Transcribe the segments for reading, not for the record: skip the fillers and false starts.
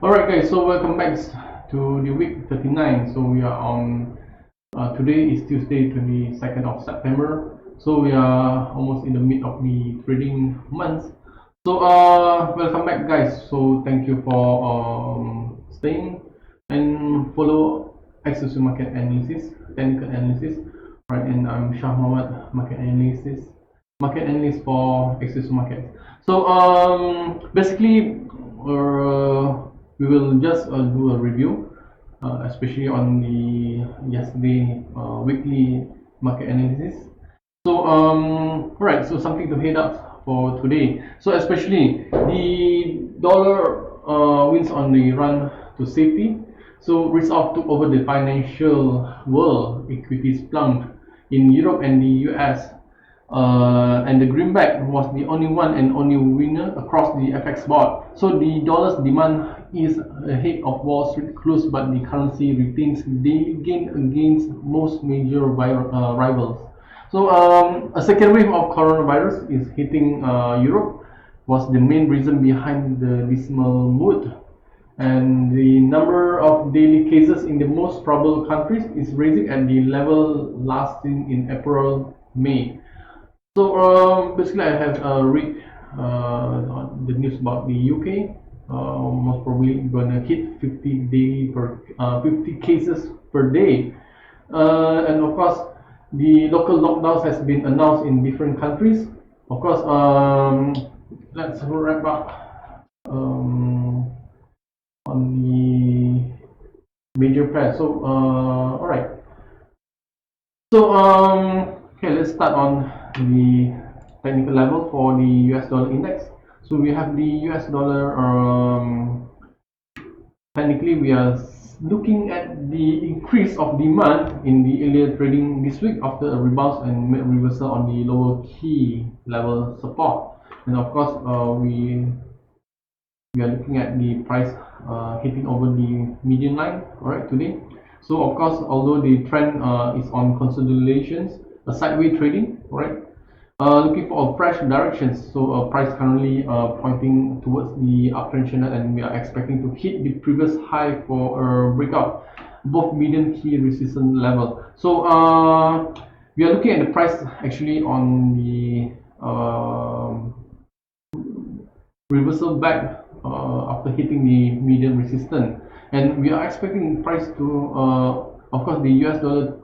Alright guys, so welcome back to the week 39. So we are on, today is Tuesday 22nd of September. So we are almost in the mid of the trading month. So welcome back guys. So thank you for staying and follow XSocio Market Analysis, technical analysis. Right, and I'm Shah Mohammad, market analyst for XSocio Markets. So basically we will just do a review, especially on the yesterday weekly market analysis. So alright, so something to head up for today. So especially the dollar wins on the run to safety. So risk off took over the financial world. Equities plunged in Europe and the US. And the greenback was the only one and only winner across the FX board. So the dollar's demand is ahead of Wall Street close, but the currency retains daily gain against most major rivals. So a second wave of coronavirus is hitting Europe was the main reason behind the dismal mood. And the number of daily cases in the most troubled countries is rising at the level last seen in April-May. So basically, I have read the news about the UK. Most probably gonna hit 50 cases per day, and of course, the local lockdowns has been announced in different countries. Of course, let's wrap up on the major pairs. So all right. So okay, let's start on the technical level for the US dollar index. So we have the US dollar. Technically, we are looking at the increase of demand in the earlier trading this week after a rebound and reversal on the lower key level support. And of course, we are looking at the price hitting over the median line. All right, today. So of course, although the trend is on consolidations, a sideways trading, right? Looking for a fresh directions. So price currently pointing towards the uptrend channel, and we are expecting to hit the previous high for a breakout above median key resistance level. So we are looking at the price actually on the reversal back after hitting the median resistance, and we are expecting price to of course the US dollar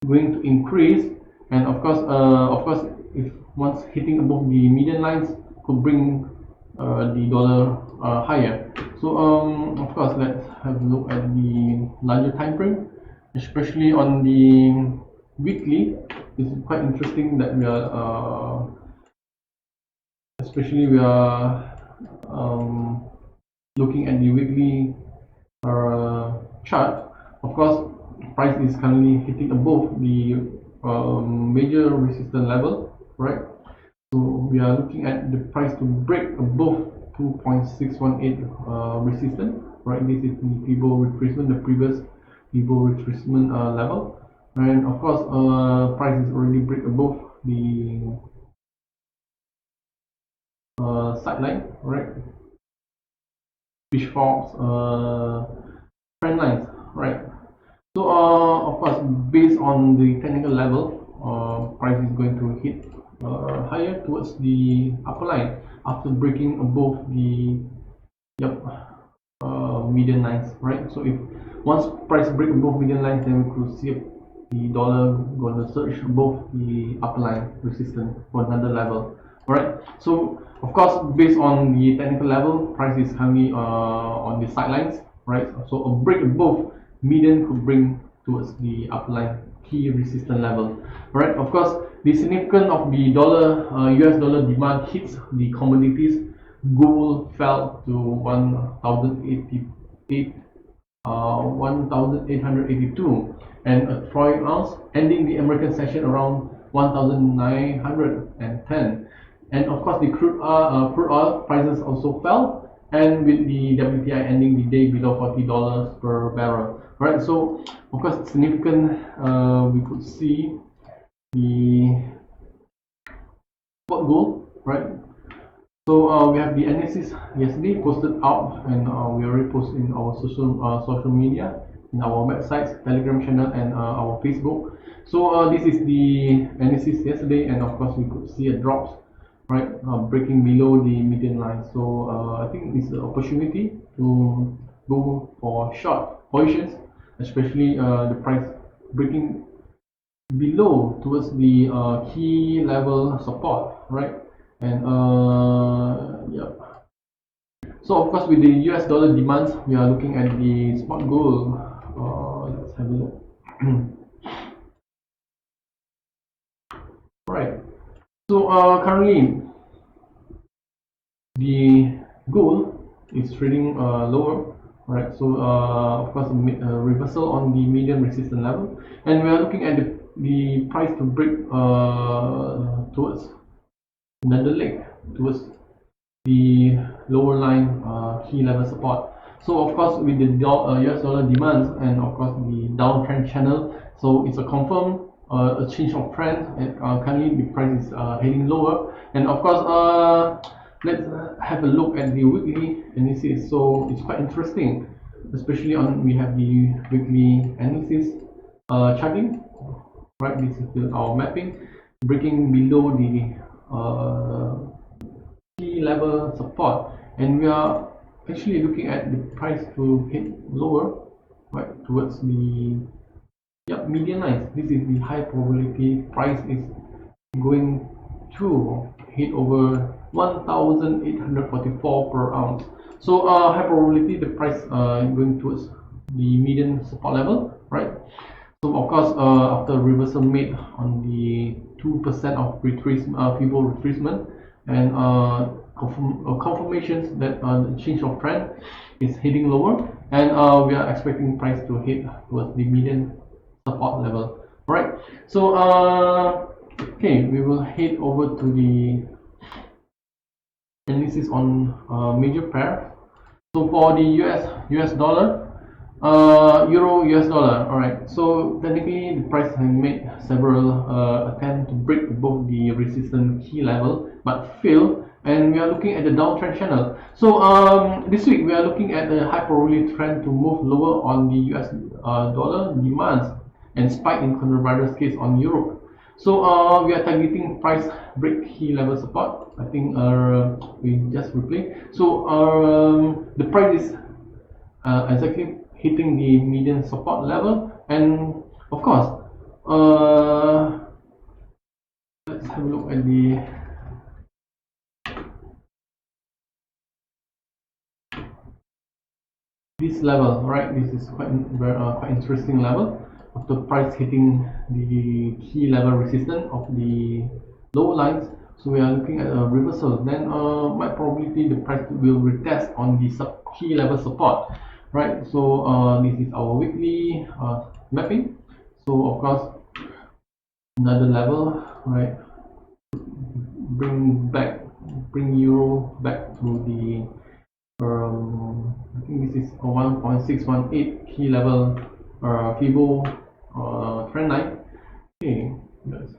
going to increase, and of course if once hitting above the median lines could bring the dollar higher. So of course, let's have a look at the larger time frame, especially on the weekly. It's quite interesting that we are looking at the weekly chart. Of course, price is currently hitting above the major resistance level, right? So we are looking at the price to break above 2.618 resistance, right? This is the Fibo retracement, the previous Fibo retracement level, and of course price is already break above the sideline, right? Pitchforks trend lines, right? So of course, based on the technical level, price is going to hit higher towards the upper line after breaking above the median lines, right? So if once price break above median lines, then we could see the dollar gonna surge above the upper line resistance for another level. Alright, so of course, based on the technical level, price is currently on the sidelines, right? So a break above median could bring towards the upper line key resistance level. Alright, of course, the significance of the dollar US dollar demand hits the commodities. Gold fell to 1,882, and a troy ounce, ending the American session around 1,910. And of course, the crude oil prices also fell, and with the WTI ending the day below $40 per barrel. Right, so of course it's significant. We could see the spot gold, right? So we have the analysis yesterday posted out, and we already posted in our social media, in our websites, Telegram channel, and our Facebook. So this is the analysis yesterday, and of course we could see a drop, right, breaking below the median line. So I think it's an opportunity to go for short positions, especially the price breaking below towards the key level support, right? And yeah. So of course, with the US dollar demands, we are looking at the spot gold. Let's have a look. Right. So currently, the gold is trading lower. Right. So of course, a reversal on the medium resistance level, and we are looking at the price to break towards another leg towards the lower line key level support. So of course, with the US dollar demands and of course the downtrend channel, so it's a confirmed a change of trend, and currently the price is heading lower. And of course, let's have a look at the weekly analysis. So it's quite interesting, especially on we have the weekly analysis charting, right? This is our mapping breaking below the key level support, and we are actually looking at the price to hit lower, right, towards the median lines. This is the high probability price is going to hit over 1,844 per ounce. So high probability the price going towards the median support level, right? So of course, after reversal made on the 2% of feeble retracement, and confirmations that the change of trend is heading lower, and we are expecting price to hit towards the median support level. Right. So okay, we will head over to the analysis on major pair. So for the US dollar, euro US dollar. All right. So technically, the price has made several attempts to break above the resistance key level, but failed. And we are looking at the downtrend channel. So this week we are looking at the high probability trend to move lower on the US dollar demands and spike in coronavirus case on Europe. So we are targeting price break key level support. I think we just replay. So the price is exactly hitting the median support level, and of course, let's have a look at this level. Right, this is quite interesting level of the price hitting the key level resistance of the lower lines. So we are looking at a reversal. Then my probability the price will retest on the key level support. Right, so this is our weekly mapping. So of course, another level, right, bring euro back to the I think this is a 1.618 key level feeble trend line. Okay, that's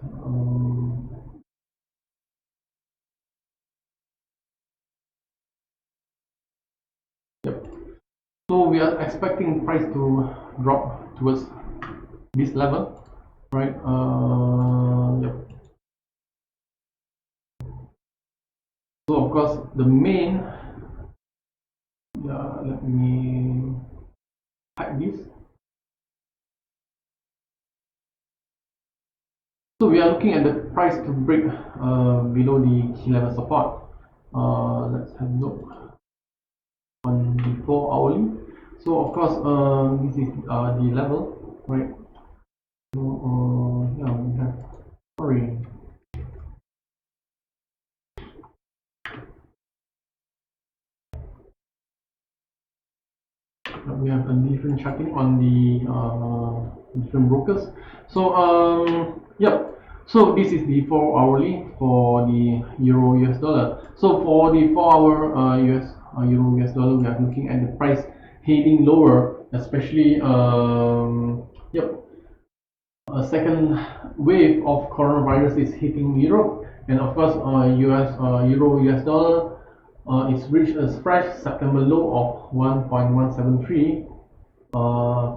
yep. So we are expecting price to drop towards this level, right? Yep. So of course the main, let me hide this. So we are looking at the price to break below the key level support. Let's have a look on the 4 hourly. So of course, this is the level, right? So yeah, we have we have a different charting on the different brokers. So yep. So this is the 4 hourly for the euro US dollar. So for the 4 hour euro US dollar, we are looking at the price heading lower, especially yep, a second wave of coronavirus is hitting Europe, and of course euro US dollar it's reached a fresh September low of 1.173,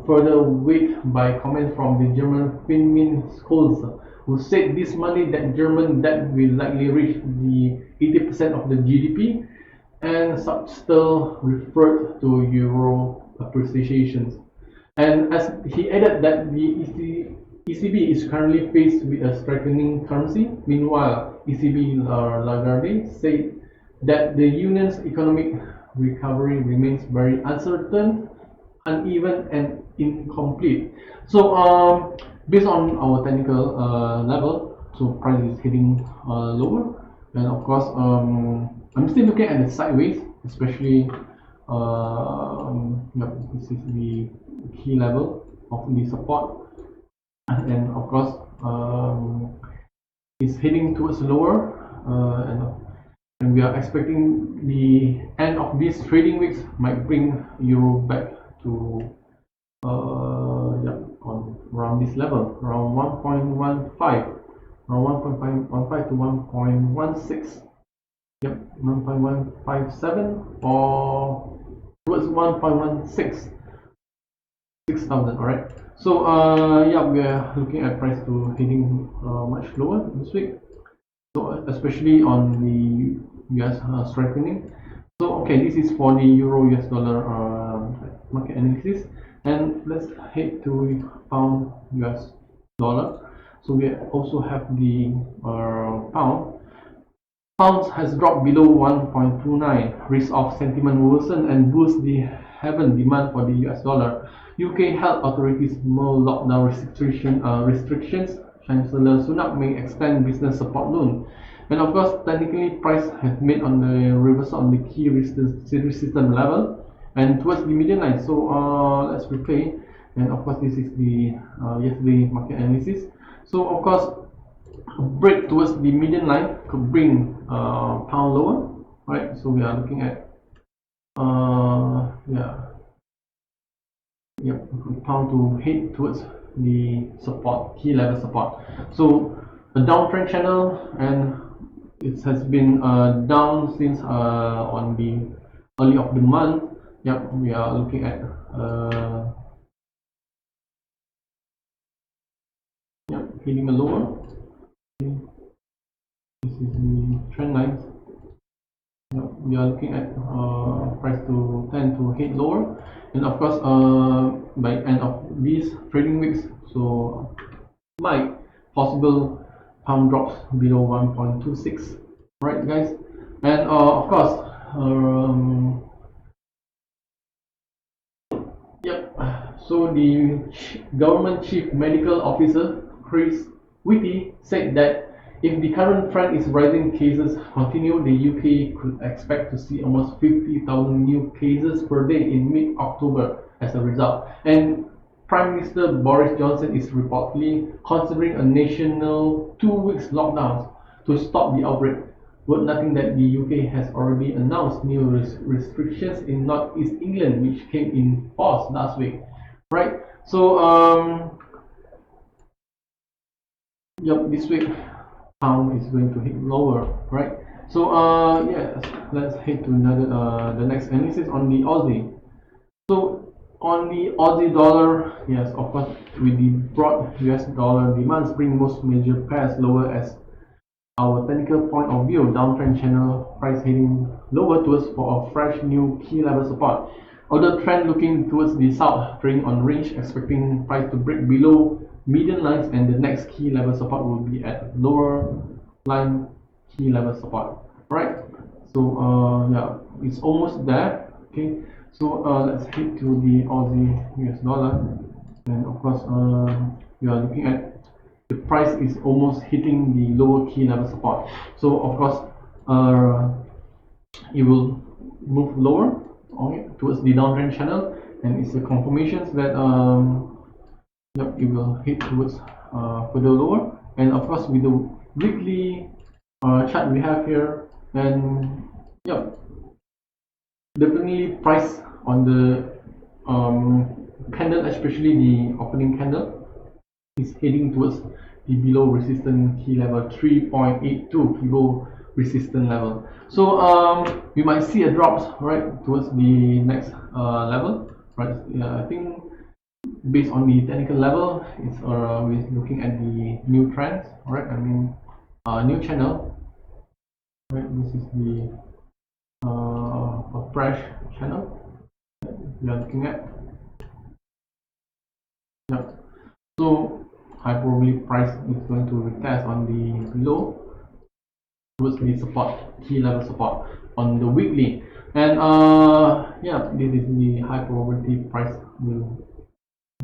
further weighed by comments from the German Finanzschulze, who said this Monday that German debt will likely reach the 80% of the GDP, and Sept still referred to euro appreciations. And as he added that the ECB is currently faced with a strengthening currency. Meanwhile, ECB Lagarde said that the union's economic recovery remains very uncertain, uneven, and incomplete. So, based on our technical level, so price is heading lower, and of course, I'm still looking at the sideways, especially this is the key level of the support, and of course, it's heading towards lower, and we are expecting the end of these trading weeks might bring euro back to on around this level, around 1.15, around 1.15 to 1.16. Yep, 1.157 or towards 1.16, 6,000. All right. So yeah, we are looking at price to heading much lower this week. So especially on the US strengthening. So okay, this is for the euro US dollar market analysis, and let's head to pound US dollar. So we also have the pound. Pound has dropped below 1.29. Risk of sentiment worsen and boost the heaven demand for the US dollar. UK health authorities more lockdown restrictions. Chancellor Sunak may extend business support loan. And of course, technically, price has made on the reversal on the key resistance level and towards the median line. So let's replay. And of course, this is the yesterday market analysis. So of course, a break towards the median line could bring pound lower, right? So we are looking at pound to head towards the support, key level support. So a downtrend channel, and it has been down since on the early of the month. Yep, we are looking at hitting a lower. This is the trend lines. We are looking at price to tend to hit lower, and of course by end of these trading weeks, so might possible pound drops below 1.26, right guys? And of course so the government chief medical officer Chris Whitty said that if the current trend is rising cases continue, the UK could expect to see almost 50,000 new cases per day in mid-October as a result. And Prime Minister Boris Johnson is reportedly considering a national 2 weeks lockdown to stop the outbreak. Worth noting that the UK has already announced new restrictions in Northeast England, which came in force last week. Right? So this week pound is going to hit lower, right? So yes, let's head to another the next analysis on the Aussie. So on the Aussie dollar, yes, of course, with the broad US dollar demands bring most major pairs lower as our technical point of view, downtrend channel price heading lower towards for a fresh new key level support. Although trend looking towards the south, trading on range, expecting price to break below median lines, and the next key level support will be at lower line key level support. Right? So yeah, it's almost there. Okay. So let's head to the Aussie US dollar, and of course we are looking at the price is almost hitting the lower key level support. So of course it will move lower towards the downtrend channel, and it's a confirmation that it will hit towards further lower. And of course with the weekly chart we have here, and definitely price on the candle, especially the opening candle, is heading towards the below resistance key level 3.82 below resistance level. So we might see a drops right towards the next level, right? I think based on the technical level, it's we're looking at the new trends, right? I mean, new channel, right? This is the a fresh channel we are looking at. Yeah. So high probably price is going to retest on the low towards the support, key level support on the weekly, and yeah, this is the high probability price will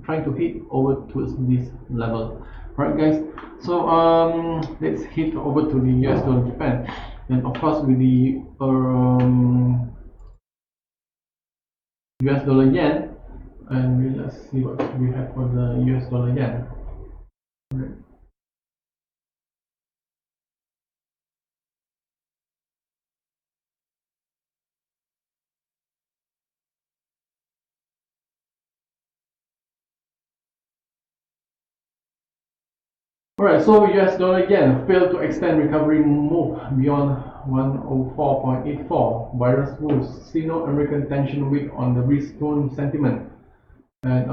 trying to hit over towards this level. Right, guys, so let's hit over to the US dollar Japan, and of course with the US dollar yen, and let's see what we have for the US dollar yen. Right. Alright, so US dollar yen failed to extend recovery move beyond 104.84. Virus moves, Sino-American tension weak on the risk tone sentiment. And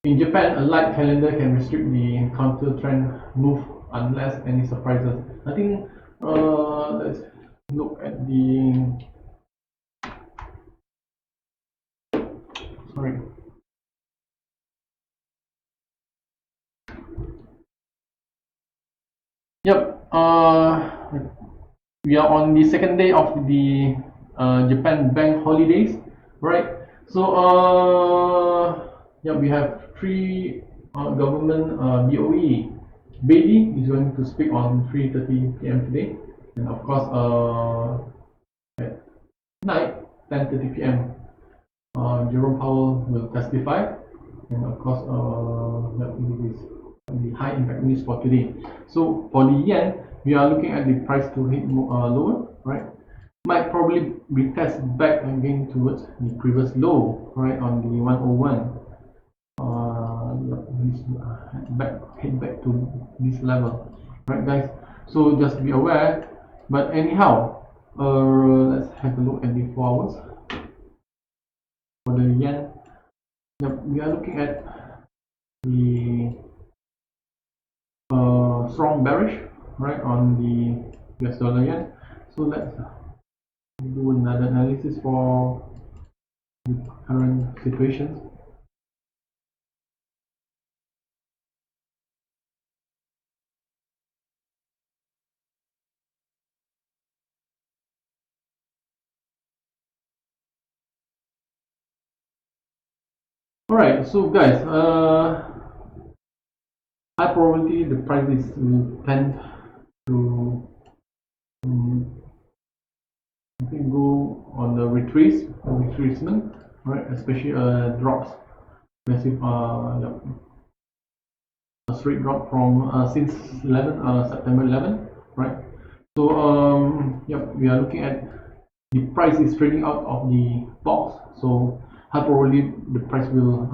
in Japan, a light calendar can restrict the counter trend move unless any surprises. I think let's look at the sorry. Yep. We are on the second day of the Japan bank holidays, right? So yeah, we have three government BOE. Bailey is going to speak on 3:30 p.m. today, and of course at night 10:30 p.m. Jerome Powell will testify, and of course that is the high impact news for today. So for the yen, we are looking at the price to hit lower, right? Might probably retest back again towards the previous low, right, on the 101. Head back to this level, right, guys? So just be aware. But anyhow, let's have a look at the 4 hours for the yen. Yep, we are looking at the strong bearish, right, on the US dollar yen. So let's do another analysis for the current situations. Alright, so guys, high probability the prices will tend to go on the retracement, right? Especially drops, massive a straight drop from since September 11, right? So yep, we are looking at the price is trading out of the box, so high probably the price will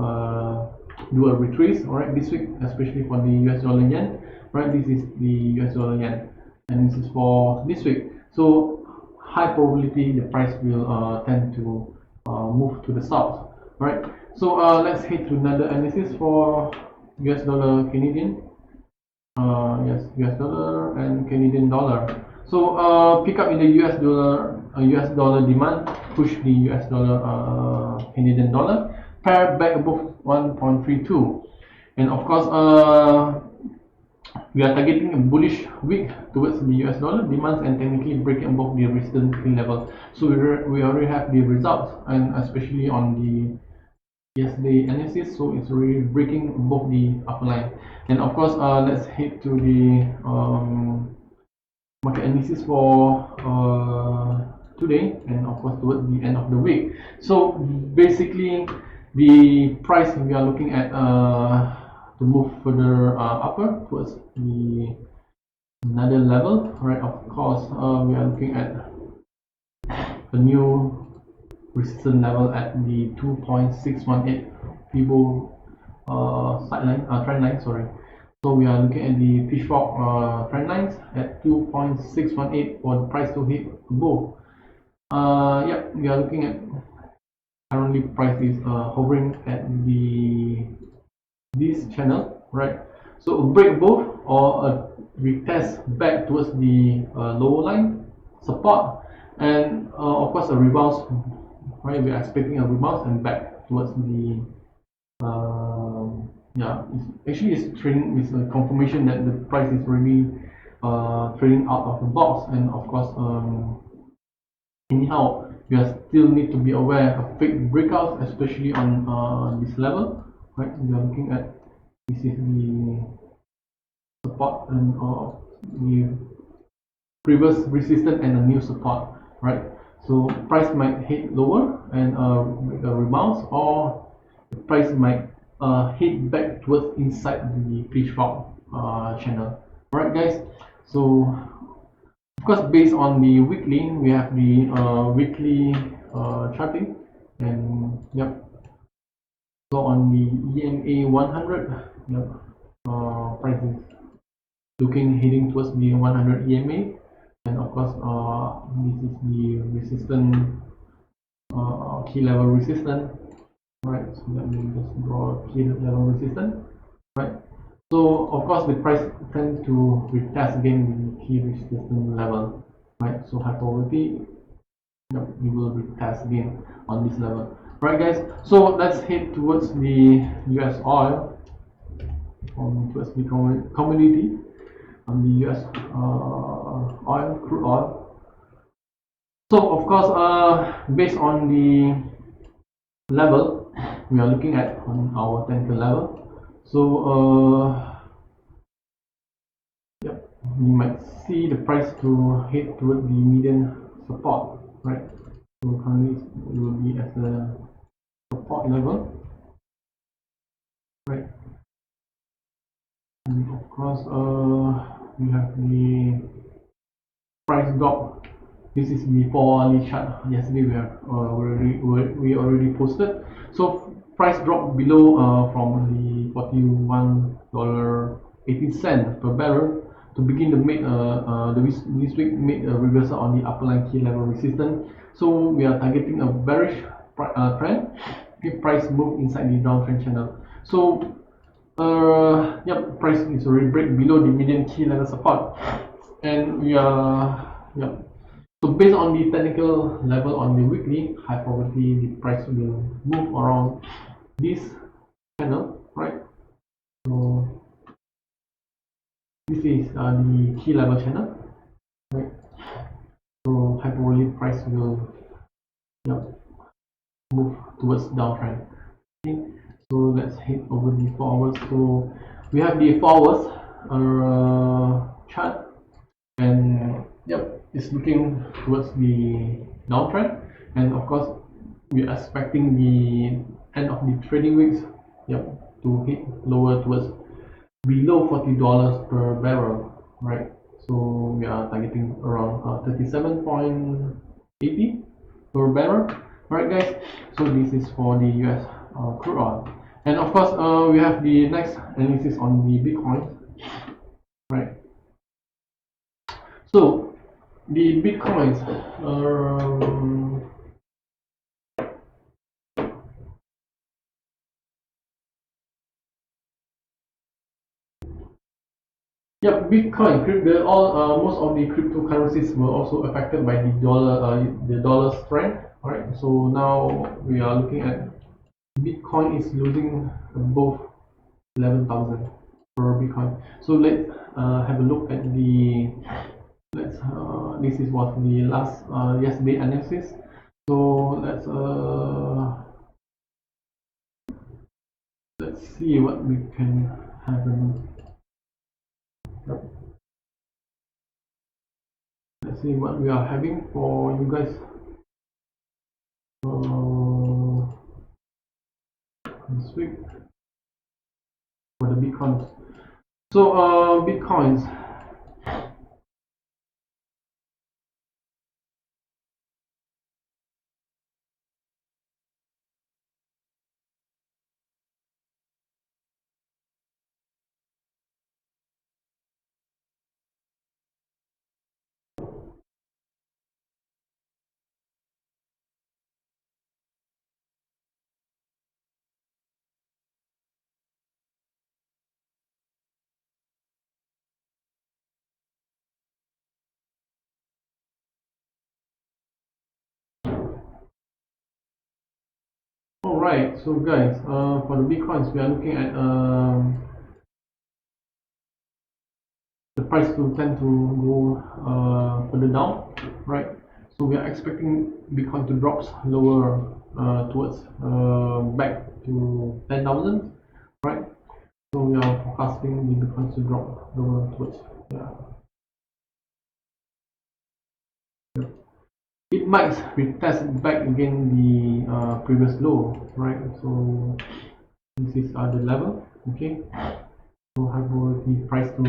do a retrace, alright, this week, especially for the US dollar yen, right? This is the US dollar yen, and this is for this week. So high probability the price will tend to move to the south, right? So let's head to another analysis for US dollar Canadian. Yes, US dollar and Canadian dollar. So pick up in the US dollar demand, push the US dollar Canadian dollar, pair back above 1.32, and of course we are targeting a bullish week towards the US dollar demands and technically breaking above the resistance level. So we already have the results, and especially on the yesterday analysis, so it's really breaking above the upper line. And of course let's head to the market analysis for today, and of course towards the end of the week. So basically the price we are looking at to move further upper towards the another level, right? Of course we are looking at a new resistance level at the 2.618 Fibo trend line, sorry. So we are looking at the pitchfork trend lines at 2.618 for the price to hit above. Yeah, we are looking at currently price is hovering at this channel, right? So a break above or a retest back towards the lower line support, and of course a rebound, right? We are expecting a rebound and back towards the yeah, it's trading is a confirmation that the price is really trading out of the box. And of course anyhow, you still need to be aware of fake breakouts, especially on this level, right? We are looking at this is the support and the previous resistance and a new support, right? So price might hit lower and make a rebound, or the price might hit back towards inside the pitchfork channel. Alright guys, so of course based on the weekly, we have the weekly charting, and yep, so on the EMA 100, yep, price is looking heading towards the 100 EMA, and of course this is the resistance, key level resistance, right? So let me just draw a key level resistance, right? So of course the price tend to retest again the key resistance level, right? So high probability, yep, we will retest again on this level, right guys? So let's head towards the US oil, towards the commodity on the US oil, crude oil. So of course based on the level we are looking at on our technical level, so yep, we might see the price to head toward the median support, right? So currently it will be at the support level, right? And of course we have the price drop. This is the 4-hourly chart. Yesterday we already posted. So price drop below from the $41.18 per barrel to begin to make this week made a reversal on the upper line key level resistance. So we are targeting a bearish trend if price move inside the downtrend channel. So yep, price is already break below the median key level support, and we are, yep. So based on the technical level on the weekly, high probability the price will move around this channel, right? So this is the key level channel, right? So high probability price will, yep, move towards downtrend. Okay. So let's head over the 4 hours. So we have the 4 hours chart, and yep, it's looking towards the downtrend, and of course we are expecting the end of the trading weeks, yep, to hit lower towards below $40 per barrel, right? So we are targeting around 37.80 per barrel, right guys? So this is for the US crude oil, and of course we have the next analysis on the Bitcoin, right? So the Bitcoins, yeah, Bitcoin, most of the cryptocurrencies were also affected by the dollar strength. All right, so now we are looking at Bitcoin is losing above 11,000 per Bitcoin. So let's have a look at the this is what the last yesterday analysis. So let's see what we can have. Let's see what we are having for you guys this week for the Bitcoins. So Bitcoins, Alright, so guys, for the Bitcoins, we are looking at the price to tend to go further down, right? So we are expecting Bitcoin to drop lower towards back to 10,000, right? So we are forecasting the Bitcoin to drop lower towards, yeah. It might retest back again the previous low, right? So this is the level, okay? So have the price to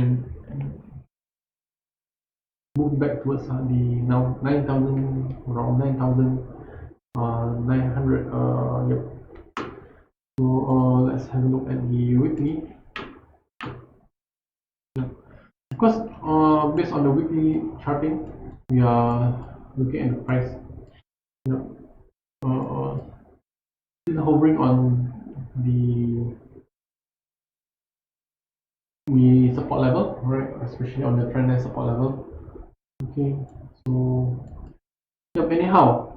move back towards the now 9,000, around 9,900. Yep. So let's have a look at the weekly. Yeah. Of course, based on the weekly charting, we are looking at the price. Yep. Still hovering on the support level, right? Especially on the trend line support level. Okay, so yep. Anyhow,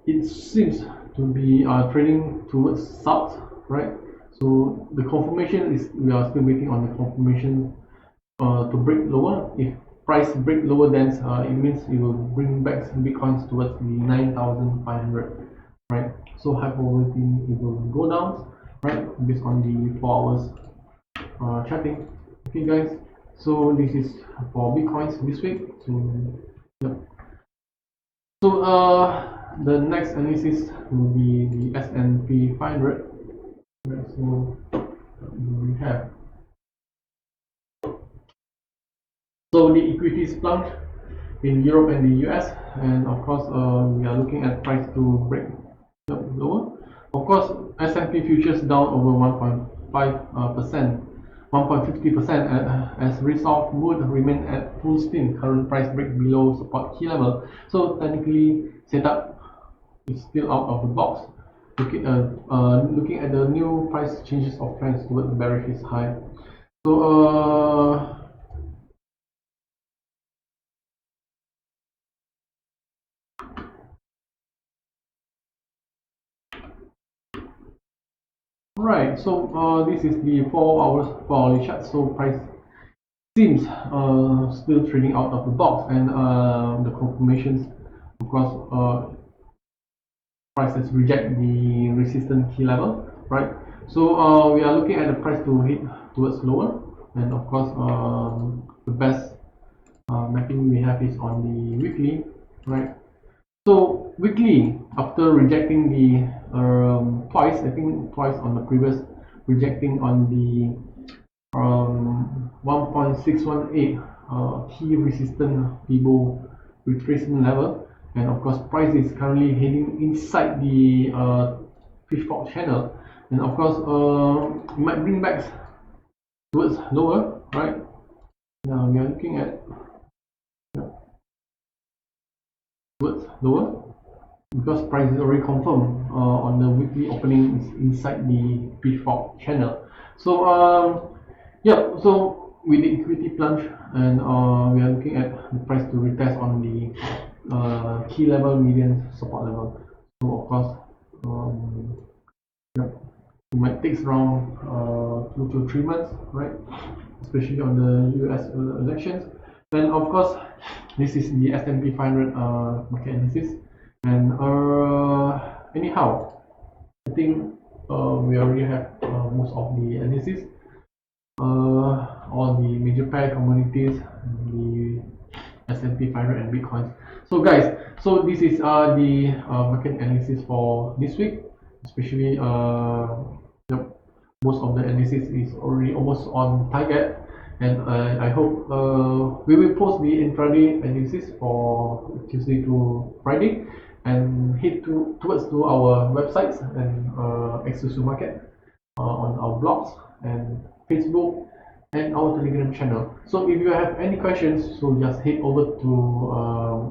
it seems to be trading towards south, right? So the confirmation is we are still waiting on the confirmation to break lower. If price break lower, then it means it will bring back Bitcoins towards the 9,500, right? So high probability it will go down, right? Based on the 4 hours charting. Okay, guys. So this is for Bitcoins this week. So yep. So the next analysis will be the S&P 500. Right, so we have the equities plunged in Europe and the US, and of course we are looking at price to break lower. Of course, S&P futures down over 1.5%. 1.50% as risk-off mood remain at full steam. Current price break below support key level. So technically, setup is still out of the box. Looking at the new price changes of trends toward the bearish is high. So right. So this is the 4 hourly chart. So price seems still trading out of the box, and the confirmations, of course, prices reject the resistance key level, right? So we are looking at the price to hit towards lower, and of course the best mapping we have is on the weekly, right? So weekly, after rejecting the twice, I think twice on the previous, rejecting on the 1.618 key resistance Fibo retracement level, and of course price is currently heading inside the pitchfork channel, and of course it might bring back towards lower, right? Now we are looking at towards lower because price is already confirmed on the weekly opening is inside the pitchfork channel. So yeah, so with the equity plunge, and we are looking at the price to retest on the key level, median support level. So of course, yeah, it might take around 2 to 3 months, right? Especially on the US elections. And of course, this is the S&P 500 market analysis. And anyhow, I think we already have most of the analysis. All the major pair commodities, the S&P 500 and Bitcoin. So guys, so this is the market analysis for this week. Especially most of the analysis is already almost on target, and I hope we will post the intraday analysis for Tuesday to Friday, and hit towards our websites and XSocio Market on our blogs and Facebook and our Telegram channel. So if you have any questions, so just head over to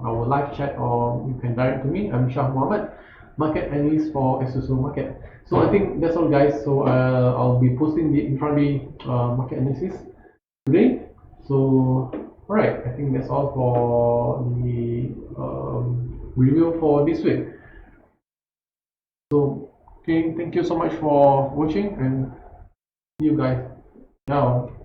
our live chat, or you can direct to me. I'm Shah Mohammad, market analyst for XSocio Market. So I think that's all, guys. So I'll be posting the intraday market analysis today. So alright, I think that's all for the review for this week. So Okay, thank you so much for watching and see you guys. Ciao.